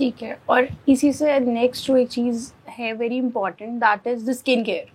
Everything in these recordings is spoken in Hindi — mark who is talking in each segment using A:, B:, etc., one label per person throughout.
A: ठीक है, और इसी से नेक्स्ट जो एक चीज़ है very important, that is the skin care.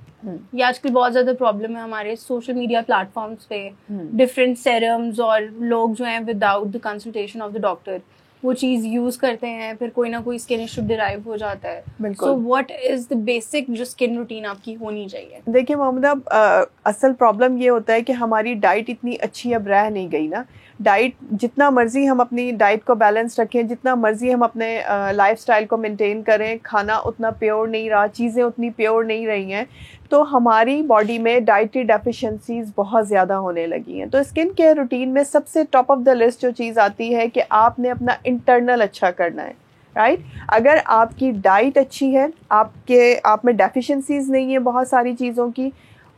A: ये आजकल बहुत ज़्यादा प्रॉब्लम है हमारे सोशल मीडिया प्लेटफॉर्म्स पे। डिफरेंट सेरम्स और लोग जो हैं without the consultation of the doctor वो चीज़ यूज़ करते हैं, फिर कोई ना कोई स्किन इशू डिराइव हो जाता है। So what is the basic जो स्किन रूटीन आपकी होनी चाहिए?
B: देखिए मोहम्मदा, असल प्रॉब्लम ये होता है कि हमारी डाइट इतनी अच्छी अब रह नहीं गई ना। डाइट जितना मर्जी हम अपनी डाइट को बैलेंस रखें, जितना मर्जी हम अपने लाइफस्टाइल को मेंटेन करें, खाना उतना प्योर नहीं रहा, चीज़ें उतनी प्योर नहीं रही हैं, तो हमारी बॉडी में डाइटरी डेफिशिएंसीज बहुत ज़्यादा होने लगी हैं। तो स्किन केयर रूटीन में सबसे टॉप ऑफ द लिस्ट जो चीज़ आती है कि आपने अपना इंटरनल अच्छा करना है, राइट। अगर आपकी डाइट अच्छी है, आप में डेफिशिएंसीज नहीं है बहुत सारी चीज़ों की,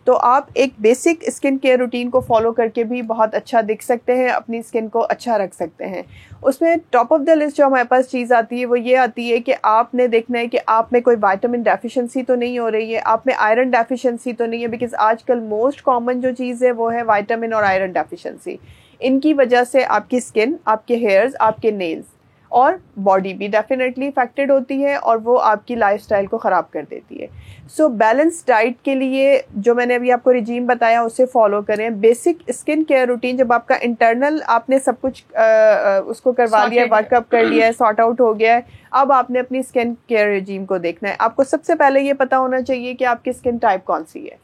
B: तो आप एक बेसिक स्किन केयर रूटीन को फॉलो करके भी बहुत अच्छा दिख सकते हैं, अपनी स्किन को अच्छा रख सकते हैं। उसमें टॉप ऑफ द लिस्ट जो हमारे पास चीज़ आती है वो ये आती है कि आपने देखना है कि आप में कोई विटामिन डेफिशिएंसी तो नहीं हो रही है, आप में आयरन डेफिशिएंसी तो नहीं है, बिकॉज आजकल मोस्ट कॉमन जो चीज़ है वो है विटामिन और आयरन डेफिशिएंसी। इनकी वजह से आपकी स्किन, आपके हेयर्स, आपके नेल्स और बॉडी भी डेफिनेटली इफेक्टेड होती है और वो आपकी लाइफस्टाइल को ख़राब कर देती है। सो बैलेंस डाइट के लिए जो मैंने अभी आपको रिजीम बताया उसे फॉलो करें। बेसिक स्किन केयर रूटीन, जब आपका इंटरनल आपने सब कुछ उसको करवा लिया है, वर्कअप कर लिया है, सॉर्ट आउट हो गया है, अब आपने अपनी स्किन केयर रिजीम को देखना है। आपको सबसे पहले ये पता होना चाहिए कि आपकी स्किन टाइप कौन सी है।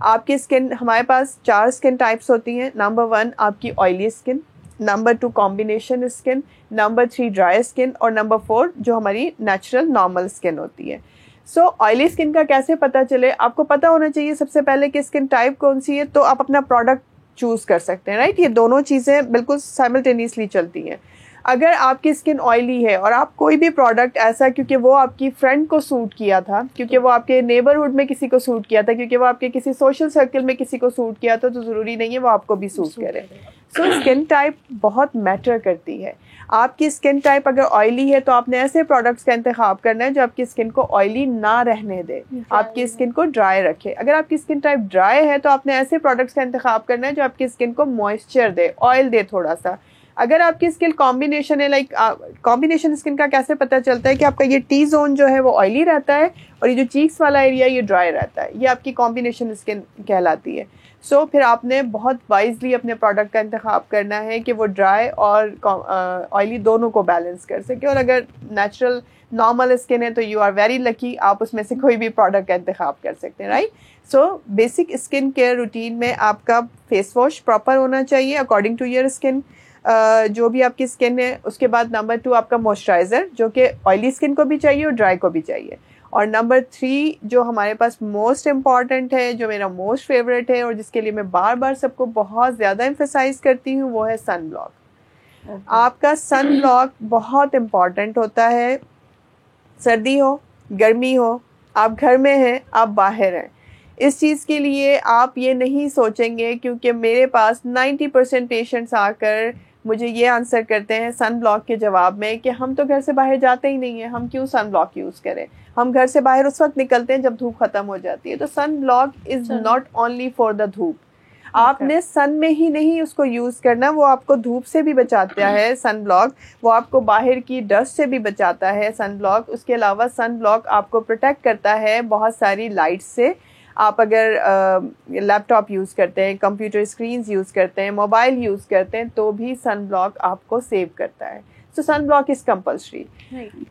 B: आपकी स्किन, हमारे पास 4 स्किन टाइप्स होती हैं। नंबर 1 आपकी oily skin, number 2 combination skin, number 3 dry skin और नंबर 4 जो हमारी नेचुरल नॉर्मल स्किन होती है। सो ऑयली स्किन का कैसे पता चले? आपको पता होना चाहिए सबसे पहले कि स्किन टाइप कौन सी है, तो आप अपना प्रोडक्ट चूज़ कर सकते हैं, राइट। ये दोनों चीज़ें बिल्कुल साइमल्टेनियसली चलती हैं। अगर आपकी स्किन ऑयली है और आप कोई भी प्रोडक्ट ऐसा, क्योंकि वो आपकी फ्रेंड को सूट किया था, क्योंकि वो आपके नेबरहुड में किसी को सूट किया था, क्योंकि वो आपके किसी सोशल सर्कल में किसी को सूट किया था, तो ज़रूरी नहीं है वो आपको भी सूट करे। सो स्किन टाइप बहुत मैटर करती है। आपकी स्किन टाइप अगर ऑयली है तो आपने ऐसे प्रोडक्ट्स का इंतखाब करना है जो आपकी स्किन को ऑयली ना रहने दे, आपकी स्किन को ड्राई रखे। अगर आपकी स्किन टाइप ड्राई है तो आपने ऐसे प्रोडक्ट्स का इंतखाब करना है जो आपकी स्किन को मॉइस्चर दे, ऑयल दे थोड़ा सा। अगर आपकी स्किन कॉम्बिनेशन है, लाइक कॉम्बिनेशन स्किन का कैसे पता चलता है कि आपका ये टी जोन जो है वो ऑयली रहता है और ये जो चीक्स वाला एरिया ये ड्राई रहता है, ये आपकी कॉम्बिनेशन स्किन कहलाती है। सो फिर आपने बहुत वाइजली अपने प्रोडक्ट का इंतखाब करना है कि वो ड्राई और ऑयली दोनों को बैलेंस कर सके। और अगर नेचुरल नॉर्मल स्किन है तो यू आर वेरी लकी, आप उसमें से कोई भी प्रोडक्ट का इंतखाब कर सकते हैं, right. So basic skin care routine में आपका फेस वॉश प्रॉपर होना चाहिए अकॉर्डिंग टू योर स्किन, जो भी आपकी स्किन है। उसके बाद नंबर 2 आपका मॉइस्चराइज़र, जो कि ऑयली स्किन को भी चाहिए और ड्राई को भी चाहिए। और नंबर 3 जो हमारे पास मोस्ट इम्पॉर्टेंट है, जो मेरा मोस्ट फेवरेट है और जिसके लिए मैं बार बार सबको बहुत ज़्यादा एम्फेसाइज करती हूँ, वो है सन ब्लॉक। आपका सन ब्लॉक बहुत इम्पॉर्टेंट होता है। सर्दी हो, गर्मी हो, आप घर में हैं, आप बाहर हैं, इस चीज़ के लिए आप ये नहीं सोचेंगे, क्योंकि मेरे पास 90% पेशेंट्स आकर मुझे ये आंसर करते हैं सन ब्लॉक के जवाब में कि हम तो घर से बाहर जाते ही नहीं हैं, हम क्यों सन ब्लॉक यूज़ करें। हम घर से बाहर उस वक्त निकलते हैं जब धूप ख़त्म हो जाती है। तो sun block is not only for the धूप। आपने सन में ही नहीं उसको यूज़ करना, वो आपको धूप से भी बचाता है सन ब्लॉक, वो आपको बाहर की डस्ट से भी बचाता है सन ब्लॉक। उसके अलावा सन ब्लॉक आपको प्रोटेक्ट करता है बहुत सारी लाइट से। आप अगर लैपटॉप यूज़ करते हैं, कंप्यूटर स्क्रीन्स यूज़ करते हैं, मोबाइल यूज़ करते हैं, तो भी सन ब्लॉक आपको सेव करता है। So sun block is compulsory.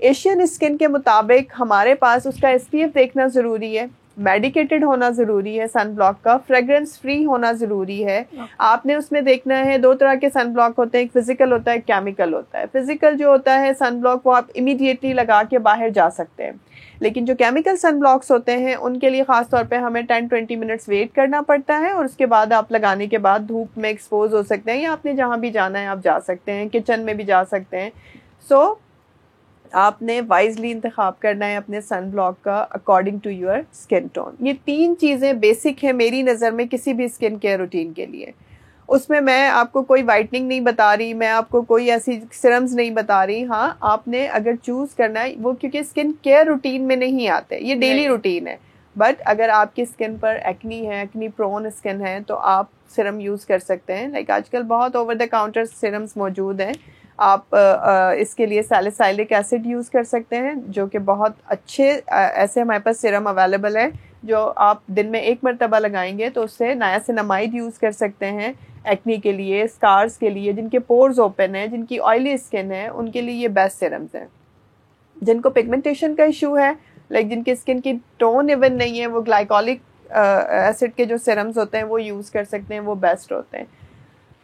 B: Asian skin के मुताबिक हमारे पास उसका SPF देखना ज़रूरी है, मेडिकेटेड होना ज़रूरी है, सन ब्लॉक का फ्रेग्रेंस फ्री होना ज़रूरी है। आपने उसमें देखना है 2 तरह के सन ब्लॉक होते हैं, एक फिजिकल होता है, एक केमिकल होता है। फिजिकल जो होता है सन ब्लॉक वो आप इमीडिएटली लगा के बाहर जा सकते हैं, लेकिन जो केमिकल सन ब्लॉक्स होते हैं उनके लिए ख़ास तौर पे हमें 10-20 मिनट्स वेट करना पड़ता है और उसके बाद आप लगाने के बाद धूप में एक्सपोज हो सकते हैं, या आपने जहाँ भी जाना है आप जा सकते हैं, किचन में भी जा सकते हैं। सो आपने वाइजली इंतखाब करना है अपने सन ब्लॉक का according to your skin tone. ये 3 चीज़ें बेसिक है मेरी नज़र में किसी भी स्किन केयर रूटीन के लिए। उसमें मैं आपको कोई वाइटनिंग नहीं बता रही, मैं आपको कोई ऐसी सिरम्स नहीं बता रही। हाँ, आपने अगर चूज़ करना है वो, क्योंकि स्किन केयर रूटीन में नहीं आते, ये डेली रूटीन है। बट अगर आपकी स्किन पर एक्नी है, एक्नी प्रोन स्किन है, तो आप सिरम यूज़ कर सकते हैं। लाइक आजकल बहुत ओवर द काउंटर सिरम्स मौजूद हैं, आप इसके लिए सैलिसाइलिक एसिड यूज़ कर सकते हैं, जो कि बहुत अच्छे ऐसे हमारे पास सीरम अवेलेबल है जो आप दिन में 1 मरतबा लगाएंगे तो उससे नायासिनामाइड यूज़ कर सकते हैं एक्नी के लिए, स्कार्स के लिए, जिनके पोर्स ओपन है, जिनकी ऑयली स्किन है, उनके लिए ये बेस्ट सीरम्स हैं। जिनको पिगमेंटेशन का इशू है, लाइक जिनकी स्किन की टोन इवन नहीं है, वो ग्लाइकोलिक एसिड के जो सीरम्स होते हैं वो यूज़ कर सकते हैं, वो बेस्ट होते हैं।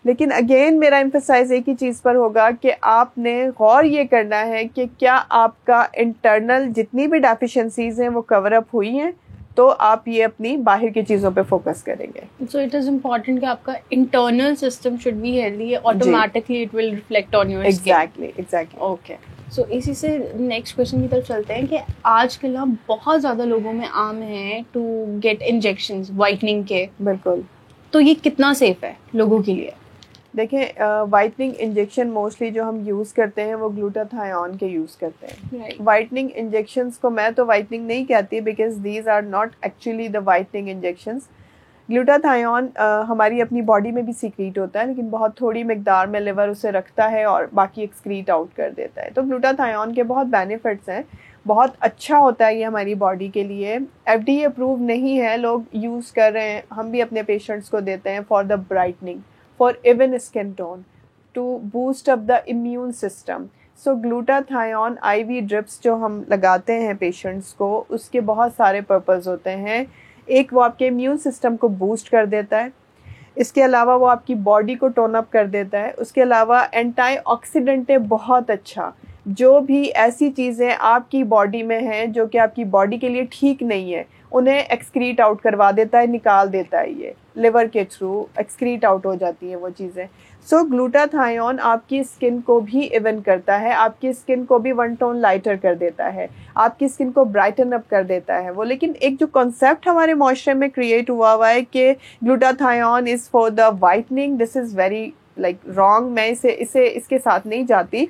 B: लेकिन अगेन मेरा एम्फसाइज एक ही चीज़ पर होगा कि आपने गौर ये करना है कि क्या आपका इंटरनल जितनी भी डेफिशिएंसीज हैं वो कवर अप हुई हैं, तो आप ये अपनी बाहर की चीज़ों पे फोकस करेंगे।
A: सो इट इज़ इम्पॉर्टेंट कि आपका internal system should be healthy, automatically it will reflect on your skin.
B: Exactly
A: okay. So इसी से नेक्स्ट क्वेश्चन की तरफ चलते हैं कि आजकल हम बहुत ज़्यादा लोगों में आम है टू गेट इंजेक्शंस वाइटनिंग के।
B: बिल्कुल।
A: तो ये कितना सेफ है लोगों के लिए?
B: देखें, वाइटनिंग इंजेक्शन मोस्टली जो हम यूज़ करते हैं वो ग्लूटाथायोन के यूज़ करते हैं। वाइटनिंग इंजेक्शंस को मैं तो वाइटनिंग नहीं कहती, because these are not actually the whitening injections. Glutathione हमारी अपनी बॉडी में भी सीक्रीट होता है, लेकिन बहुत थोड़ी मिकदार में लिवर उसे रखता है और बाकी एक्सक्रीट आउट कर देता है। तो ग्लूटाथायोन के बहुत बेनिफिट्स हैं, बहुत अच्छा होता है ये हमारी बॉडी के लिए। FDA अप्रूव नहीं है, लोग यूज़ कर रहे हैं, हम भी अपने पेशेंट्स को देते हैं for the brightening, for even skin tone, to boost up the immune system. So glutathione IV drips जो हम लगाते हैं पेशेंट्स को, उसके बहुत सारे पर्पस होते हैं। एक, वो आपके इम्यून सिस्टम को बूस्ट कर देता है। इसके अलावा वो आपकी बॉडी को टोन अप कर देता है। उसके अलावा एंटीऑक्सीडेंट है बहुत अच्छा। जो भी ऐसी चीज़ें आपकी बॉडी में हैं जो कि आपकी बॉडी के लिए ठीक नहीं है, उन्हें एक्सक्रीट आउट करवा देता है, निकाल देता है। ये लिवर के थ्रू एक्सक्रीट आउट हो जाती हैं वो चीज़ें। सो ग्लूटाथायोन आपकी स्किन को भी इवन करता है, आपकी स्किन को भी 1 टोन लाइटर कर देता है, आपकी स्किन को ब्राइटन अप कर देता है वो। लेकिन एक जो कॉन्सेप्ट हमारे मॉइस्चर में क्रिएट हुआ है कि glutathione is for the whitening, this is very like wrong. मैं इसके साथ नहीं जाती।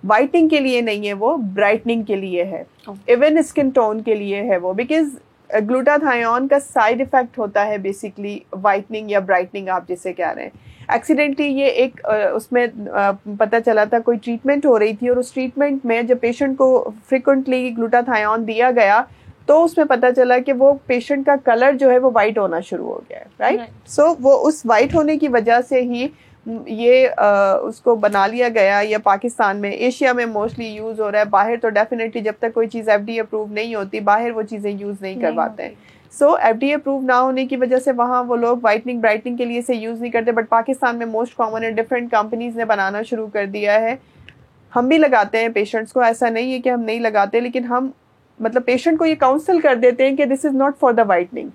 B: वाइटनिंग के लिए नहीं है वो, ब्राइटनिंग के लिए है, इवन स्किन टोन के लिए है वो। बिकॉज ग्लूटाथायोन का साइड इफेक्ट होता है बेसिकली वाइटनिंग या ब्राइटनिंग, आप जिसे कह रहे हैं। एक्सीडेंटली ये एक उसमें पता चला था, कोई ट्रीटमेंट हो रही थी और उस ट्रीटमेंट में जब पेशेंट को फ्रिक्वेंटली ग्लूटाथायोन दिया गया तो उसमें पता चला कि वो पेशेंट का कलर जो है वो वाइट होना शुरू हो गया है, राइट। सो वो उस वाइट होने की वजह से ही ये उसको बना लिया गया। या पाकिस्तान में, एशिया में मोस्टली यूज़ हो रहा है, बाहर तो डेफिनेटली जब तक कोई चीज़ FDA अप्रूव नहीं होती बाहर वो चीज़ें यूज़ नहीं करवाते हैं। सो FDA अप्रूव ना होने की वजह से वहाँ वो लोग वाइटनिंग ब्राइटनिंग के लिए इसे यूज़ नहीं करते, बट पाकिस्तान में मोस्ट कॉमन है, डिफरेंट कंपनीज ने बनाना शुरू कर दिया है। हम भी लगाते हैं पेशेंट्स को, ऐसा नहीं है कि हम नहीं लगाते, लेकिन हम मतलब पेशेंट को ये काउंसिल कर देते हैं कि this is not for the whitening,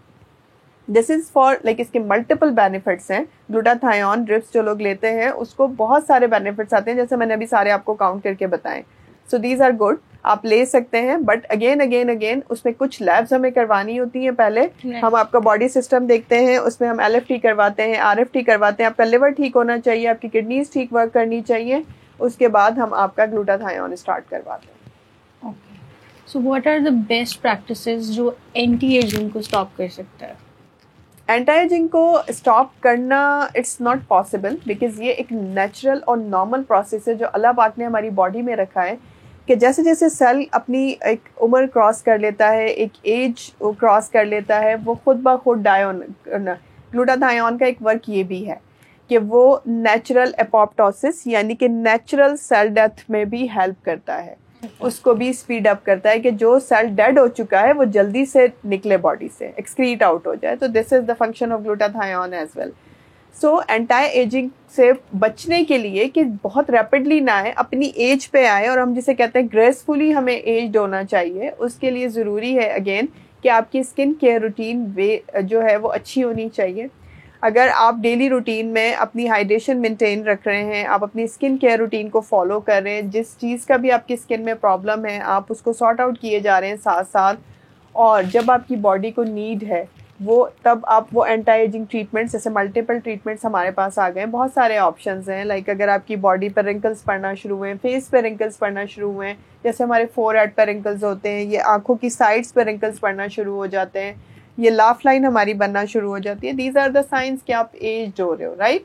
B: this is for like, इसके मल्टीपल बेनिफिट्स हैं। ग्लूटाथायोन ड्रिप्स जो लोग लेते हैं उसको बहुत सारे बेनिफिट्स आते हैं, जैसे मैंने अभी सारे आपको काउंट करके बताएं। सो दीज आर गुड, आप ले सकते हैं, बट अगेन उसमें कुछ लैब्स हमें करवानी होती हैं। पहले हम आपका बॉडी सिस्टम देखते हैं, उसमें हम LFT करवाते हैं, RFT करवाते हैं, आपका लिवर ठीक होना चाहिए, आपकी किडनीज ठीक वर्क करनी चाहिए, उसके बाद हम आपका ग्लूटाथायोन स्टार्ट करवाते हैं।
A: So what are the best practices जो एंटी एजिंग को स्टॉप कर सकता है?
B: एंटी एजिंग को स्टॉप करना इट्स नॉट पॉसिबल, बिकॉज ये एक नेचुरल और नॉर्मल प्रोसेस है जो अल्लाह पाक ने हमारी बॉडी में रखा है कि जैसे जैसे सेल अपनी एक उम्र क्रॉस कर लेता है, एक एज क्रॉस कर लेता है, वो खुद ब खुद ग्लूटाथायोन का एक वर्क ये भी है कि वो नेचुरल एपोप्टोसिस यानी कि नेचुरल सेल डेथ में भी हेल्प करता है, उसको भी स्पीड अप करता है कि जो सेल डेड हो चुका है वो जल्दी से निकले बॉडी से, एक्सक्रीट आउट हो जाए। तो this is the function of glutathione as well. So anti ageing से बचने के लिए कि बहुत रैपिडली ना आए, अपनी एज पे आए, और हम जिसे कहते हैं ग्रेसफुली हमें एज होना चाहिए, उसके लिए ज़रूरी है अगेन कि आपकी स्किन केयर रूटीन वे जो है वो अच्छी होनी चाहिए। अगर आप डेली रूटीन में अपनी हाइड्रेशन मेंटेन रख रहे हैं, आप अपनी स्किन केयर रूटीन को फॉलो कर रहे हैं, जिस चीज़ का भी आपकी स्किन में प्रॉब्लम है आप उसको सॉर्ट आउट किए जा रहे हैं साथ साथ, और जब आपकी बॉडी को नीड है वो तब आप वो एंटी एजिंग ट्रीटमेंट्स, जैसे मल्टीपल ट्रीटमेंट्स हमारे पास आ गए हैं, बहुत सारे ऑप्शंस हैं। लाइक अगर आपकी बॉडी पर रिंकल्स पड़ना शुरू हुए हैं, फेस पे रिंकल्स पड़ना शुरू हुए हैं, जैसे हमारे फोरहेड पर रिंकल्स होते हैं, ये आंखों की साइड्स पर रिंकल्स पड़ना शुरू हो जाते हैं, ये लाफ लाइन हमारी बनना शुरू हो जाती है, दीज आर द साइंस कि आप एज्ड हो रहे हो, राइट।